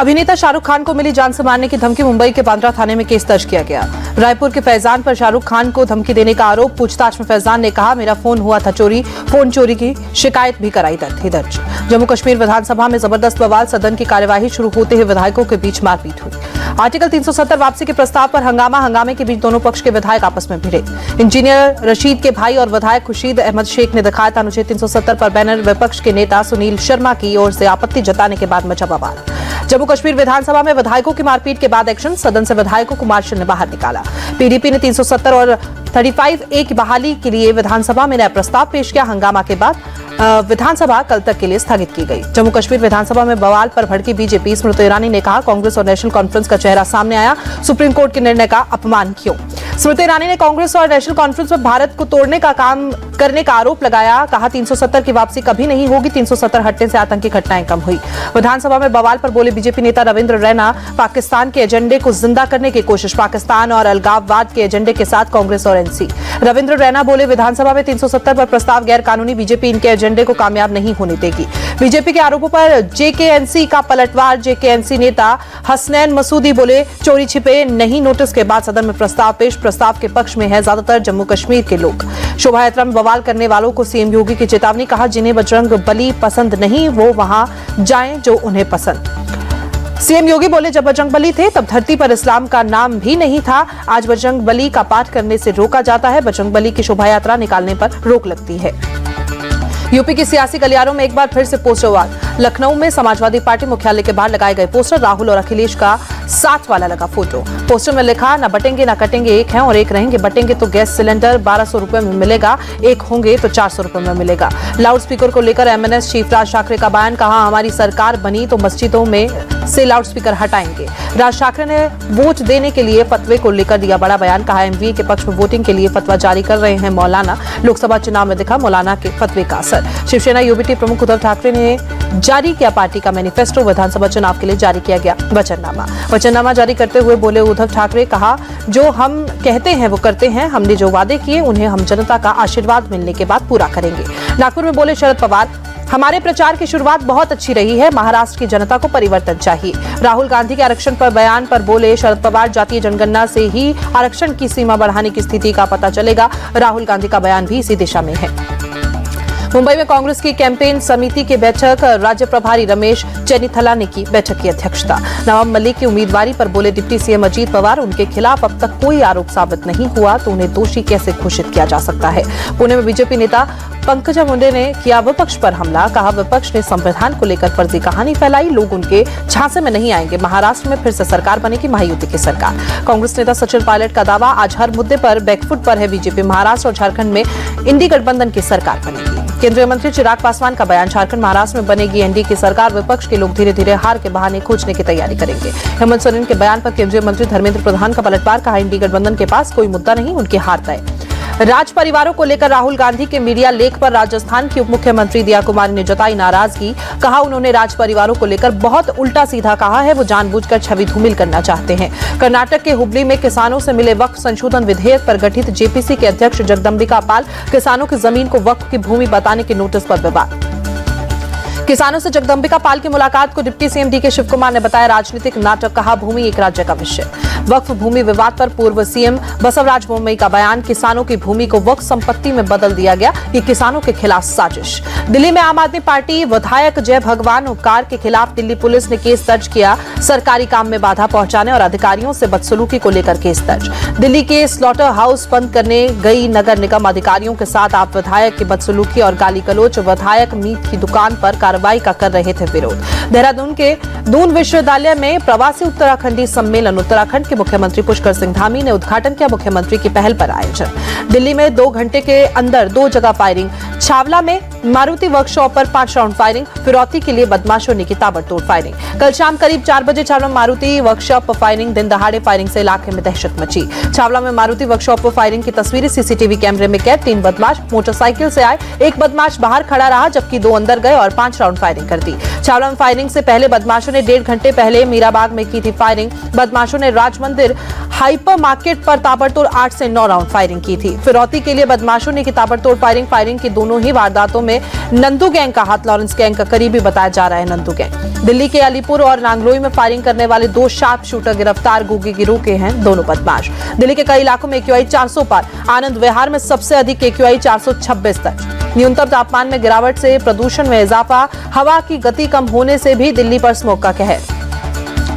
अभिनेता शाहरुख खान को मिली जान से मारने की धमकी। मुंबई के बांद्रा थाने में केस दर्ज किया गया। रायपुर के फैजान पर शाहरुख खान को धमकी देने का आरोप। पूछताछ में फैजान ने कहा, मेरा फोन हुआ था चोरी, फोन चोरी की शिकायत भी कराई थी दर्ज। जम्मू कश्मीर विधानसभा में जबरदस्त बवाल। सदन की कार्यवाही शुरू होते ही विधायकों के बीच मारपीट हुई। आर्टिकल 370 वापसी के प्रस्ताव पर हंगामे के बीच दोनों पक्ष के विधायक आपस में भिड़े। इंजीनियर रशीद के भाई और विधायक खुर्शीद अहमद शेख ने दिखाया था अनुच्छेद 370 पर बैनर। विपक्ष के नेता सुनील शर्मा की ओर से आपत्ति जताने के बाद मचा बवाल। जम्मू कश्मीर विधानसभा में विधायकों की मारपीट के बाद एक्शन। सदन से विधायकों को मार्शल ने बाहर निकाला। पीडीपी ने 370 और 35A की बहाली के लिए विधानसभा में नया प्रस्ताव पेश किया। हंगामा के बाद विधानसभा कल तक के लिए स्थगित की गई। जम्मू कश्मीर विधानसभा में बवाल पर भड़की बीजेपी। स्मृति ईरानी ने कहा, कांग्रेस और नेशनल कॉन्फ्रेंस का चेहरा सामने आया। सुप्रीम कोर्ट के निर्णय का अपमान क्यों? स्मृति ईरानी ने कांग्रेस और नेशनल कॉन्फ्रेंस में भारत को तोड़ने का काम करने का आरोप लगाया। कहा, 370 की वापसी कभी नहीं होगी। 370 हटने से आतंकी घटनाएं कम हुई। विधानसभा में बवाल पर बोले बीजेपी नेता रविंद्र रैना, पाकिस्तान के एजेंडे को जिंदा करने की कोशिश। पाकिस्तान और अलगाववाद के एजेंडे के साथ कांग्रेस और एनसी। रविंद्र रैना बोले, विधानसभा में 370 पर प्रस्ताव गैर कानूनी। बीजेपी इनके एजेंडे को कामयाब नहीं होने देगी। बीजेपी के आरोपों पर जेकेएनसी का पलटवार। जेकेएनसी नेता हसनैन मसूदी बोले, चोरी छिपे नहीं। नोटिस के बाद सदन में प्रस्ताव पेश। प्रस्ताव के पक्ष में है ज्यादातर जम्मू कश्मीर के लोग। शोभा यात्रा में बवाल करने वालों को सीएम योगी की चेतावनी। कहा, जिन्हें बजरंग बली पसंद नहीं वो वहां जाएं जो उन्हें पसंद। सीएम योगी बोले, जब बजरंग बली थे तब धरती पर इस्लाम का नाम भी नहीं था। आज बजरंग बली का पाठ करने से रोका जाता है। बजरंग बली की शोभा यात्रा निकालने पर रोक लगती है। यूपी की सियासी गलियारों में एक बार फिर से पोस्टर वार। लखनऊ में समाजवादी पार्टी मुख्यालय के बाहर लगाए गए पोस्टर। राहुल और अखिलेश का साथ वाला लगा फोटो। पोस्टर में लिखा, ना बटेंगे ना कटेंगे, एक हैं और एक रहेंगे। बटेंगे तो गैस सिलेंडर 1200 रुपए में मिलेगा, एक होंगे तो 400 रुपए में मिलेगा। लाउड स्पीकर को लेकर एमएनएस चीफ राज ठाकरे का बयान। कहा, हमारी सरकार बनी तो मस्जिदों में से लाउड स्पीकर हटाएंगे। राज ठाकरे ने वोट देने के लिए फतवे को लेकर दिया बड़ा बयान। कहा, एमवीए के पक्ष में वोटिंग के लिए फतवा जारी कर रहे हैं मौलाना। लोकसभा चुनाव में दिखा मौलाना के फतवे का असर। शिवसेना यूबीटी प्रमुख उद्धव ठाकरे ने जारी किया पार्टी का मैनिफेस्टो। विधानसभा चुनाव के लिए जारी किया गया वचननामा जारी करते हुए बोले उद्धव ठाकरे, कहा, जो हम कहते हैं वो करते हैं। हमने जो वादे किए उन्हें हम जनता का आशीर्वाद मिलने के बाद पूरा करेंगे। नागपुर में बोले शरद पवार, हमारे प्रचार की शुरुआत बहुत अच्छी रही है। महाराष्ट्र की जनता को परिवर्तन चाहिए। राहुल गांधी के आरक्षण पर बयान पर बोले शरद पवार, जातीय जनगणना से ही आरक्षण की सीमा बढ़ाने की स्थिति का पता चलेगा। राहुल गांधी का बयान भी इसी दिशा में है। मुंबई में कांग्रेस की कैंपेन समिति की बैठक। राज्य प्रभारी रमेश चेन्नीथला ने की बैठक की अध्यक्षता। नवाब मलिक की उम्मीदवारी पर बोले डिप्टी सीएम अजीत पवार, उनके खिलाफ अब तक कोई आरोप साबित नहीं हुआ तो उन्हें दोषी कैसे घोषित किया जा सकता है। पुणे में बीजेपी नेता पंकजा मुंडे ने किया विपक्ष पर हमला। कहा, विपक्ष ने संविधान को लेकर फर्जी कहानी फैलाई। लोग उनके झांसे में नहीं आएंगे। महाराष्ट्र में फिर से सरकार बनेगी, महायुति की सरकार। कांग्रेस नेता सचिन पायलट का दावा, आज हर मुद्दे पर बैकफुट पर है बीजेपी। महाराष्ट्र और झारखंड में इंडी गठबंधन की सरकार बनेगी। केंद्रीय मंत्री चिराग पासवान का बयान, झारखंड महाराष्ट्र में बनेगी एनडीए की सरकार। विपक्ष के लोग धीरे धीरे हार के बहाने खोजने की तैयारी करेंगे। हेमंत सोरेन के बयान पर केंद्रीय मंत्री धर्मेंद्र प्रधान का पलटवार। कहा, एनडीए गठबंधन के पास कोई मुद्दा नहीं, उनकी हार तय। राज परिवारों को लेकर राहुल गांधी के मीडिया लेख पर राजस्थान की उप मुख्यमंत्री दिया कुमारी ने जताई नाराजगी। कहा, उन्होंने राज परिवारों को लेकर बहुत उल्टा सीधा कहा है। वो जानबूझकर छवि धूमिल करना चाहते हैं। कर्नाटक के हुबली में किसानों से मिले वक्फ संशोधन विधेयक पर गठित जेपीसी के अध्यक्ष जगदम्बिका पाल, किसानों की जमीन को वक्फ की भूमि बताने के नोटिस पर विवाद। किसानों से जगदम्बिका पाल की मुलाकात को डिप्टी सीएम डीके शिव कुमार ने बताया राजनीतिक नाटक। कहा, भूमि एक राज्य का विषय। वक्फ भूमि विवाद पर पूर्व सीएम बसवराज बोम्मई का बयान, किसानों की भूमि को वक्फ संपत्ति में बदल दिया गया, ये किसानों के खिलाफ साजिश। दिल्ली में आम आदमी पार्टी विधायक जय भगवान उपकार के खिलाफ दिल्ली पुलिस ने केस दर्ज किया। सरकारी काम में बाधा पहुंचाने और अधिकारियों से बदसलूकी को लेकर केस दर्ज। दिल्ली के स्लॉटर हाउस बंद करने गई नगर निगम अधिकारियों के साथ आप विधायक की बदसलूकी और गाली गलौज। विधायक मीट की दुकान पर कार्रवाई का कर रहे थे विरोध। देहरादून के दून विश्वविद्यालय में प्रवासी उत्तराखंडी सम्मेलन। उत्तराखंड के मुख्यमंत्री पुष्कर सिंह धामी ने उद्घाटन किया। मुख्यमंत्री की पहल पर आयोजन। दिल्ली में 2 घंटे के अंदर 2 जगह फायरिंग। छावला में मारुति वर्कशॉप पर 5 राउंड फायरिंग। फिरौती के लिए बदमाशों ने की ताबड़तोड़ फायरिंग। कल शाम करीब 4 बजे छावला में मारुति वर्कशॉप पर फायरिंग। दिन दहाड़े फायरिंग से इलाके में दहशत मची। छावला में मारुति वर्कशॉप पर फायरिंग की तस्वीरें सीसीटीवी कैमरे में कैद। 3 बदमाश मोटरसाइकिल से आए। एक बदमाश बाहर खड़ा रहा जबकि 2 अंदर गए और 5 राउंड फायरिंग कर दी। छावला में फायरिंग से पहले बदमाशों ने 1.5 घंटे पहले मीराबाग में की थी फायरिंग। बदमाशों ने राज मंदिर हाइपर मार्केट पर ताबड़तोड़ 8 से 9 राउंड फायरिंग की थी। फिरौती के लिए बदमाशों ने की ताबड़तोड़ फायरिंग। फायरिंग की दोनों ही वारदातों में में नंदू गैंग का हाथ लॉरेंस गैंग का करीबी बताया जा रहा है। नंदू गैंग दिल्ली के अलीपुर और नांगलोई में फायरिंग करने वाले 2 शार्प शूटर गिरफ्तार गोगी गिरोह के हैं दोनों बदमाश। दिल्ली के कई इलाकों में AQI 400 पार, आनंद विहार में सबसे अधिक AQI 426 तक। न्यूनतम तापमान में गिरावट से प्रदूषण में इजाफा, हवा की गति कम होने से भी दिल्ली पर स्मोक का कहर।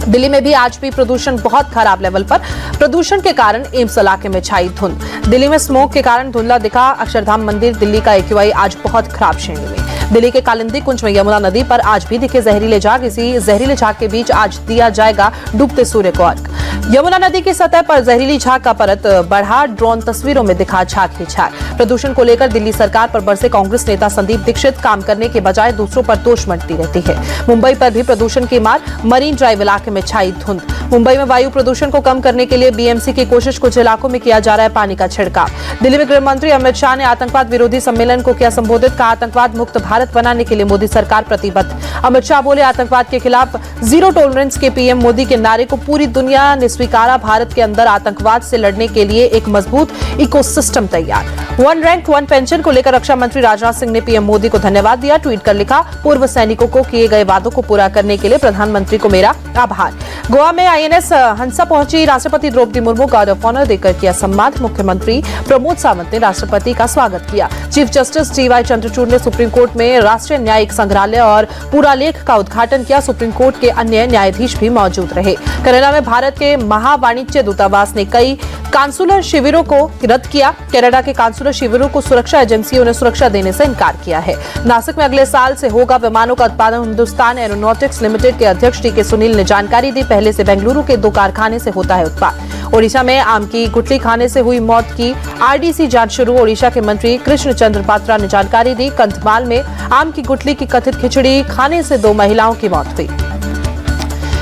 दिल्ली में भी आज भी प्रदूषण बहुत खराब लेवल पर। प्रदूषण के कारण एम्स इलाके में छाई धुंध। दिल्ली में स्मोक के कारण धुंधला दिखा अक्षरधाम मंदिर। दिल्ली का AQI आज बहुत खराब श्रेणी में। दिल्ली के कालिंदी कुंज में यमुना नदी पर आज भी दिखे जहरीले झाग। इसी जहरीले झाग के बीच आज दिया जाएगा डूबते सूर्य को अर्घ। यमुना नदी की सतह पर जहरीली झाग का परत बढ़ा। ड्रोन तस्वीरों में दिखा झाग ही झाग। प्रदूषण को लेकर दिल्ली सरकार पर बरसे कांग्रेस नेता संदीप दीक्षित। काम करने के बजाय दूसरों पर दोष मढ़ती रहती है। मुंबई पर भी प्रदूषण की मार, मरीन ड्राइव इलाके में छाई धुंध। मुंबई में वायु प्रदूषण को कम करने के लिए BMC की कोशिश, कुछ इलाकों में किया जा रहा है पानी का छिड़काव। दिल्ली में गृह मंत्री अमित शाह ने आतंकवाद विरोधी सम्मेलन को किया संबोधित। कहा आतंकवाद मुक्त भारत बनाने के लिए मोदी सरकार प्रतिबद्ध। अमित शाह बोले आतंकवाद के खिलाफ जीरो टॉलरेंस के PM मोदी के नारे को पूरी दुनिया ने स्वीकारा। भारत के अंदर आतंकवाद से लड़ने के लिए एक मजबूत इकोसिस्टम तैयार। 1 रैंक 1 पेंशन को लेकर रक्षा मंत्री राजनाथ सिंह ने PM मोदी को धन्यवाद दिया। ट्वीट कर लिखा, पूर्व सैनिकों को किए गए वादों को पूरा करने के लिए प्रधानमंत्री को मेरा आभार। गोवा में INS हंसा पहुंची। राष्ट्रपति Droupadi Murmu guard of honour देकर किया सम्मान। मुख्यमंत्री प्रमोद सावंत ने राष्ट्रपति का स्वागत किया। चीफ जस्टिस DY चंद्रचूड़ ने सुप्रीम कोर्ट में राष्ट्रीय न्यायिक संग्रहालय और पुरालेख का उद्घाटन किया। सुप्रीम कोर्ट के अन्य न्यायाधीश भी मौजूद रहे। कनाडा में भारत के महावाणिज्य दूतावास ने कई कांसुलर शिविरों को रद्द किया। कनाडा के कांसुलर शिविरों को सुरक्षा एजेंसियों ने सुरक्षा देने से इनकार किया है। नासिक में अगले साल से होगा विमानों का उत्पादन। हिंदुस्तान एरोनॉटिक्स लिमिटेड के अध्यक्ष DK सुनील ने जानकारी दी। पहले से बेंगलुरु के 2 कारखाने से होता है उत्पादन। ओडिशा में आम की गुठली खाने से हुई मौत की RDC जांच शुरू। ओडिशा के मंत्री कृष्ण चंद्र पात्रा ने जानकारी दी। कंधमाल में आम की गुठली की कथित खिचड़ी खाने से 2 महिलाओं की मौत हुई।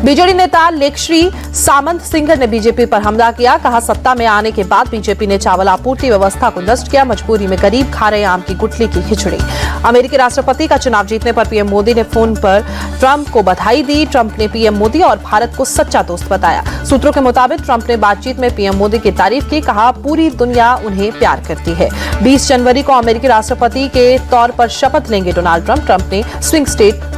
बीजेडी नेता लेखश्री सामंत सिंह ने बीजेपी पर हमला किया। कहा सत्ता में आने के बाद बीजेपी ने चावल आपूर्ति व्यवस्था को नष्ट किया। मजबूरी में गरीब खा रहे आम की गुठली की खिचड़ी। अमेरिकी राष्ट्रपति का चुनाव जीतने पर PM मोदी ने फोन पर ट्रंप को बधाई दी। ट्रंप ने PM मोदी और भारत को सच्चा दोस्त बताया। सूत्रों के मुताबिक ट्रंप ने बातचीत में PM मोदी की तारीफ की। कहा पूरी दुनिया उन्हें प्यार करती है। 20 जनवरी को अमेरिकी राष्ट्रपति के तौर पर शपथ लेंगे डोनाल्ड ट्रंप। ट्रंप ने स्विंग स्टेट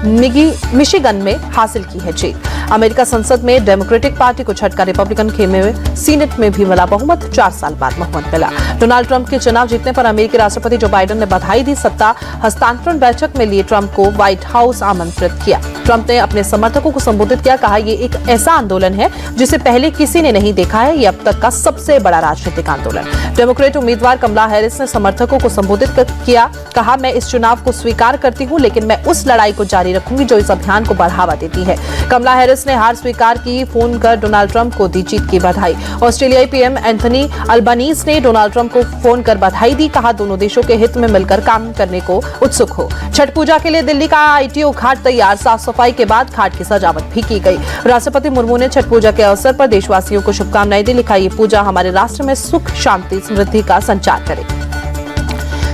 मिशिगन में हासिल की है जीत। अमेरिका संसद में डेमोक्रेटिक पार्टी को झटका। रिपब्लिकन खेमे में सीनेट में भी मिला बहुमत। 4 साल बाद बहुमत मिला। डोनाल्ड ट्रंप के चुनाव जीतने पर अमेरिकी राष्ट्रपति जो बाइडेन ने बधाई दी। सत्ता हस्तांतरण बैठक में लिए ट्रंप को व्हाइट हाउस आमंत्रित किया। ट्रंप ने अपने समर्थकों को संबोधित किया। कहा यह एक ऐसा आंदोलन है जिसे पहले किसी ने नहीं देखा है। यह अब तक का सबसे बड़ा राजनीतिक आंदोलन। डेमोक्रेट उम्मीदवार कमला हैरिस ने समर्थकों को संबोधित किया। कहा मैं इस चुनाव को स्वीकार करती हूं, लेकिन मैं उस लड़ाई को जारी रखूंगी जो इस अभियान को बढ़ावा देती है। कमला हैरिस ने हार स्वीकार की। फोन कर डोनाल्ड ट्रंप को दी जीत की बधाई। ऑस्ट्रेलियाई PM एंथनी अल्बानीज ने डोनाल्ड ट्रंप को फोन कर बधाई दी। कहा दोनों देशों के हित में मिलकर काम करने को उत्सुक हो। छठ पूजा के लिए दिल्ली का ITO घाट तैयार। साफ सफाई के बाद घाट की सजावट भी की गई। राष्ट्रपति मुर्मू ने छठ पूजा के अवसर पर देशवासियों को शुभकामनाएं दी। लिखा ये पूजा हमारे राष्ट्र में सुख, शांति, समृद्धि का संचार करे।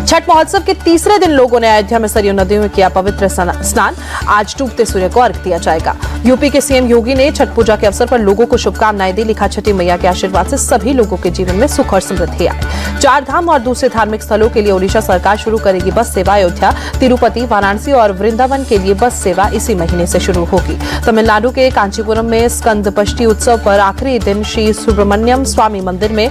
छठ महोत्सव के तीसरे दिन लोगों ने अयोध्या में सरयू नदी में किया पवित्र स्नान। आज डूबते सूर्य को अर्घ दिया जाएगा। यूपी के CM योगी ने छठ पूजा के अवसर पर लोगों को शुभकामनाएं दी। लिखा छठी मैया के आशीर्वाद से सभी लोगों के जीवन में सुख और समृद्धि आए। 4 धाम और दूसरे धार्मिक स्थलों के लिए ओडिशा सरकार शुरू करेगी बस सेवा। अयोध्या, तिरुपति, वाराणसी और वृंदावन के लिए बस सेवा इसी महीने से शुरू होगी। तमिलनाडु के कांचीपुरम में स्कंदपष्ठी उत्सव पर आखिरी दिन श्री सुब्रमण्यम स्वामी मंदिर में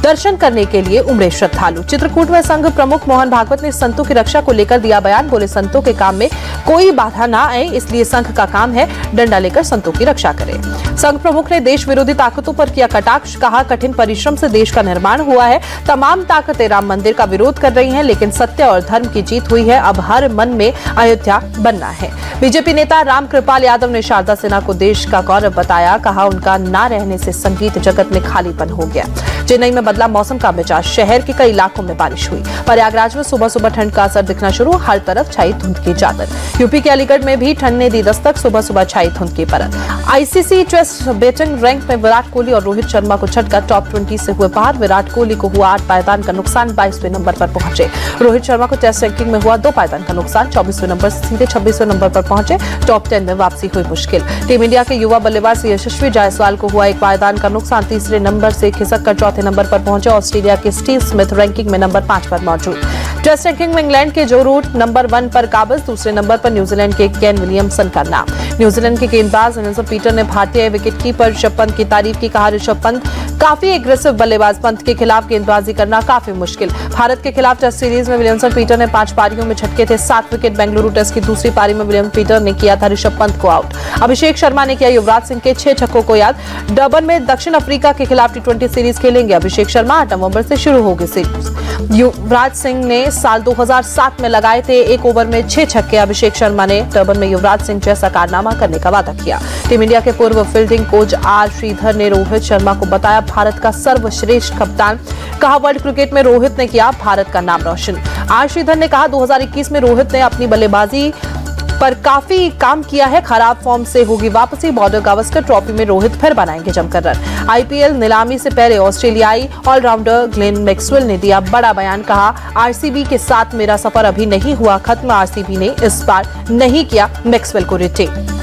दर्शन करने के लिए उमड़े श्रद्धालु। चित्रकूट में संघ प्रमुख मोहन भागवत ने संतों की रक्षा को लेकर दिया बयान। बोले संतों के काम में कोई बाधा ना आए, इसलिए संघ का काम है डंडा लेकर संतों की रक्षा करे। संघ प्रमुख ने देश विरोधी ताकतों पर किया कटाक्ष। कहा कठिन परिश्रम से देश का निर्माण हुआ है। तमाम ताकतें राम मंदिर का विरोध कर रही हैं, लेकिन सत्य और धर्म की जीत हुई है। अब हर मन में अयोध्या बनना है। बीजेपी नेता राम कृपाल यादव ने शारदा सिन्हा को देश का गौरव बताया। कहा उनका ना रहने से संगीत जगत में खालीपन हो गया। चेन्नई में बदला मौसम का मिजाज। शहर के कई इलाकों में बारिश हुई। प्रयागराज में सुबह सुबह ठंड का असर दिखना शुरू। हर तरफ छाई धुंध की चादर। यूपी के अलीगढ़ में भी ठंड ने दी दस्तक। सुबह सुबह छाई धुंध की परत। ICC टेस्ट बैटिंग रैंक में विराट कोहली और रोहित शर्मा को झटका। टॉप 20 से हुए बाहर। विराट कोहली को हुआ 8 पायदान का नुकसान, 22वें नंबर पर पहुंचे। रोहित शर्मा को टेस्ट रैंकिंग में हुआ 2 पायदान का नुकसान, 24वें नंबर से सीधे 26वें नंबर पर पहुंचे। टॉप 10 में वापसी हुई मुश्किल। टीम इंडिया के युवा बल्लेबाज यशस्वी जायसवाल को हुआ 1 पायदान का नुकसान, तीसरे नंबर से खिसक कर चौथे नंबर पर पहुंचे। ऑस्ट्रेलिया के स्टीव स्मिथ रैंकिंग में नंबर 5 पर मौजूद। टेस्ट रैंकिंग में इंग्लैंड के जो रूट नंबर 1 पर काबिज, दूसरे नंबर पर न्यूजीलैंड के केन विलियमसन का नाम। न्यूजीलैंड के गेंदबाज विंसन पीटर ने भारतीय विकेटकीपर ऋषभ पंत की तारीफ की। कहा, ऋषभ पंत काफी एग्रेसिव बल्लेबाज, पंत के खिलाफ गेंदबाजी करना काफी मुश्किल। भारत के खिलाफ टेस्ट सीरीज में विलियमसन पीटर ने 5 पारियों में झटके थे 7 विकेट। बेंगलुरु टेस्ट की दूसरी पारी में विलियम पीटर ने किया था ऋषभ पंत को आउट। अभिषेक शर्मा ने किया युवराज सिंह के 6 छक्कों को याद। डर्बन में दक्षिण अफ्रीका के खिलाफ T20 सीरीज खेलेंगे अभिषेक शर्मा। 8 नवंबर से शुरू होगी सीरीज। युवराज सिंह ने साल 2007 में लगाए थे 1 ओवर में 6 छक्के। अभिषेक शर्मा ने डर्बन में युवराज सिंह जैसा कारनामा करने का वादा किया। टीम इंडिया के पूर्व फील्डिंग कोच आर श्रीधर ने रोहित शर्मा को बताया भारत का सर्वश्रेष्ठ कप्तान। कहा, वर्ल्ड क्रिकेट में रोहित ने किया भारत का नाम रोशन। आर श्रीधर ने कहा, 2021 में रोहित ने अपनी बल्लेबाजी पर काफी काम किया है। खराब फॉर्म से होगी वापसी। बॉर्डर गावस्कर ट्रॉफी में रोहित फिर बनाएंगे जमकर रन। आईपीएल नीलामी से पहले ऑस्ट्रेलियाई ऑलराउंडर ग्लेन मैक्सवेल ने दिया बड़ा बयान। कहा, आरसीबी के साथ मेरा सफर अभी नहीं हुआ खत्म। आरसीबी ने इस बार नहीं किया मैक्सवेल को रिटेन।